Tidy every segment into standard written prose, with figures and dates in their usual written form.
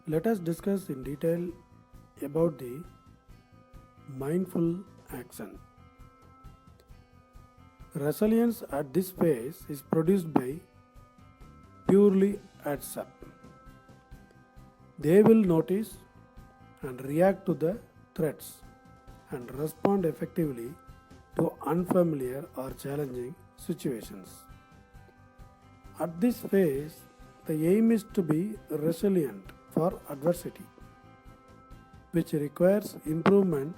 Let us discuss in detail about the mindful action. Resilience at this phase is produced by purely adds up. They will notice and react to the threats and respond effectively to unfamiliar or challenging situations. At this phase, the aim is to be resilient for adversity, which requires improvement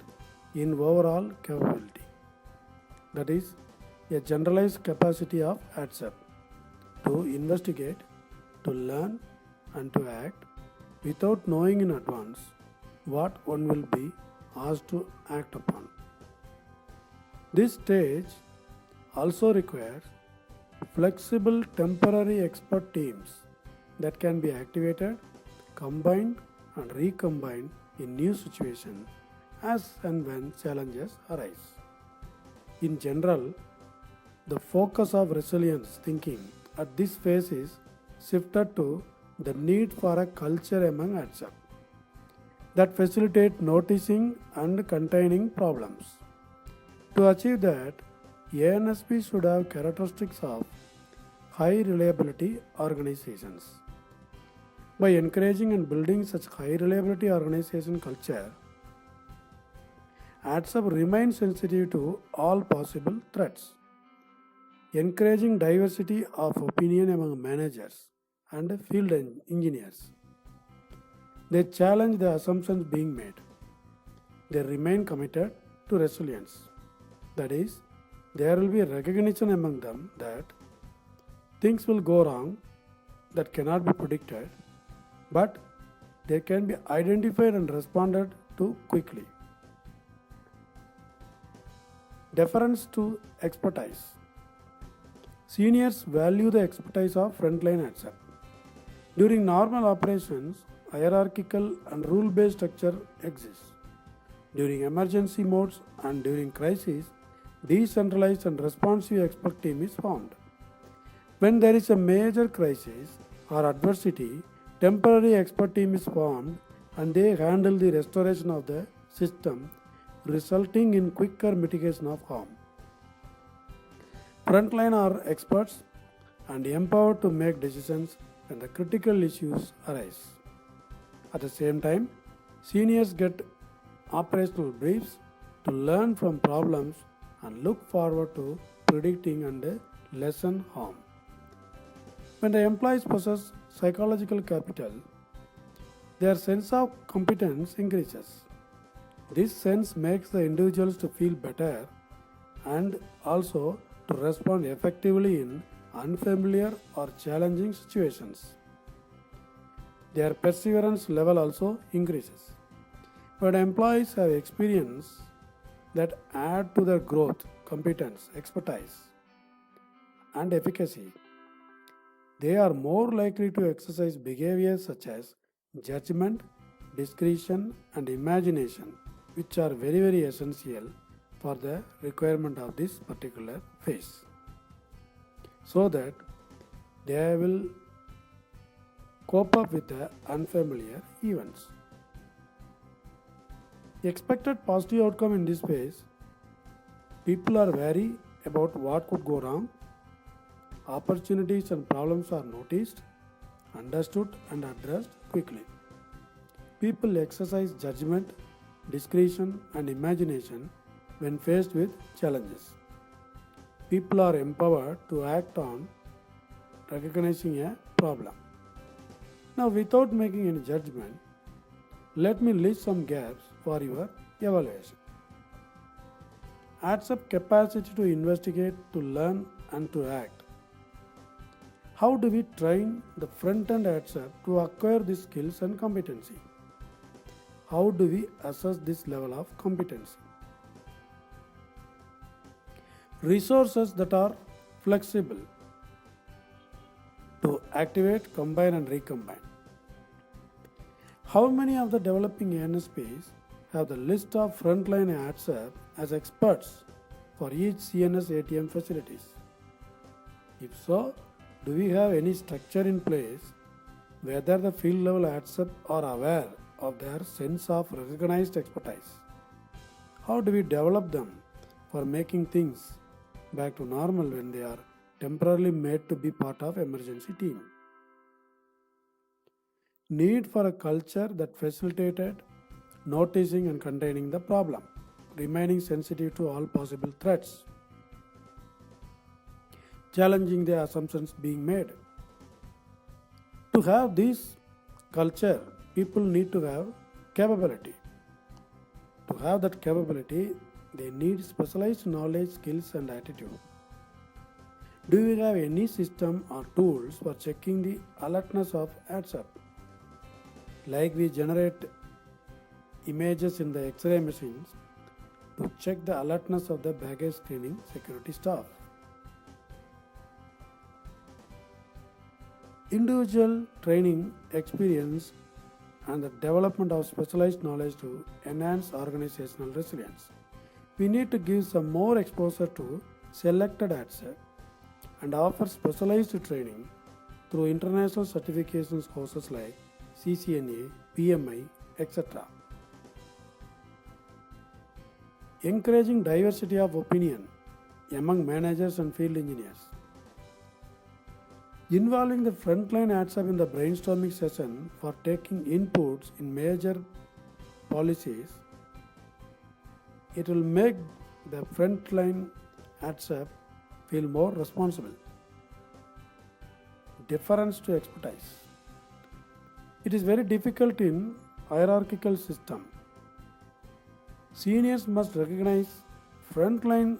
in overall capability. That is, a generalized capacity of ATSAP to investigate, to learn, and to act without knowing in advance what one will be asked to act upon. This stage also requires flexible temporary expert teams that can be activated, combined, and recombined in new situations as and when challenges arise. In general, the focus of resilience thinking at this phase is shifted to the need for a culture among ATSAP that facilitate noticing and containing problems. To achieve that, ANSP should have characteristics of high reliability organizations. By encouraging and building such high reliability organization culture, ATSAP remains sensitive to all possible threats, encouraging diversity of opinion among managers and field engineers. They challenge the assumptions being made. They remain committed to resilience. That is, there will be recognition among them that things will go wrong that cannot be predicted, but they can be identified and responded to quickly. Deference to expertise. Seniors value the expertise of frontline ATSAP. During normal operations, hierarchical and rule-based structure exists. During emergency modes and during crises, decentralized and responsive expert team is formed. When there is a major crisis or adversity, temporary expert team is formed and they handle the restoration of the system, resulting in quicker mitigation of harm. Frontline are experts and empowered to make decisions when the critical issues arise. At the same time, seniors get operational briefs to learn from problems and look forward to predicting and lessen harm. When the employees possess psychological capital, their sense of competence increases. This sense makes the individuals to feel better and also to respond effectively in unfamiliar or challenging situations. Their perseverance level also increases. When employees have experience that add to their growth, competence, expertise, and efficacy, they are more likely to exercise behaviors such as judgment, discretion, and imagination, which are very essential for the requirement of this particular phase, so that they will cope up with the unfamiliar events. Expected positive outcome in this phase, people are wary about what could go wrong. Opportunities and problems are noticed, understood, and addressed quickly. People exercise judgment, discretion, and imagination when faced with challenges. People are empowered to act on recognizing a problem. Now, without making any judgment, let me list some gaps for your evaluation. ATSAP capacity to investigate, to learn, and to act. How do we train the front-end ATSAP to acquire these skills and competency? How do we assess this level of competency? Resources that are flexible to activate, combine, and recombine. How many of the developing ANSPs have the list of frontline ATSAP as experts for each CNS ATM facilities? If so, do we have any structure in place whether the field level ATSEP are aware of their sense of recognized expertise. How do we develop them for making things back to normal when they are temporarily made to be part of emergency team? Need for a culture that facilitated noticing and containing the problem, remaining sensitive to all possible threats, challenging the assumptions being made. To have this culture, people need to have capability. To have that capability, they need specialized knowledge, skills, and attitude. Do you have any system or tools for checking the alertness of ATSEP? Like we generate images in the X-ray machines to check the alertness of the baggage screening security staff. Individual training, experience, and the development of specialized knowledge to enhance organizational resilience. We need to give some more exposure to selected ATSEP and offer specialized training through international certifications courses like CCNA, PMI, etc. Encouraging diversity of opinion among managers and field engineers. Involving the frontline ATSEP in the brainstorming session for taking inputs in major policies. It will make the frontline ATSEP feel more responsible. Deference to expertise. It is very difficult in hierarchical system. Seniors must recognize frontline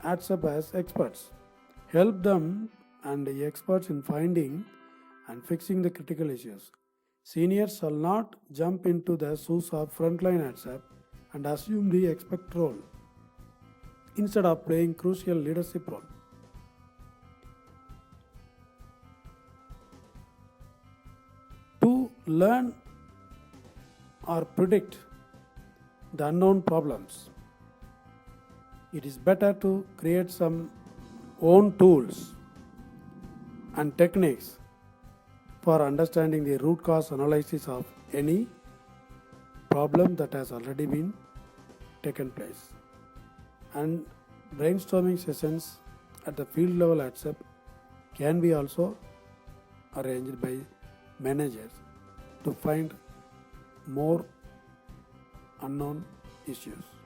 ATSEP as experts, help them and the experts in finding and fixing the critical issues. Seniors shall not jump into the shoes of frontline ATSEP and assume the expert role instead of playing crucial leadership role. To learn or predict the unknown problems, it is better to create some own tools and techniques for understanding the root cause analysis of any problem that has already been taken place. And brainstorming sessions at the field level ATSEP can be also arranged by managers to find more unknown issues.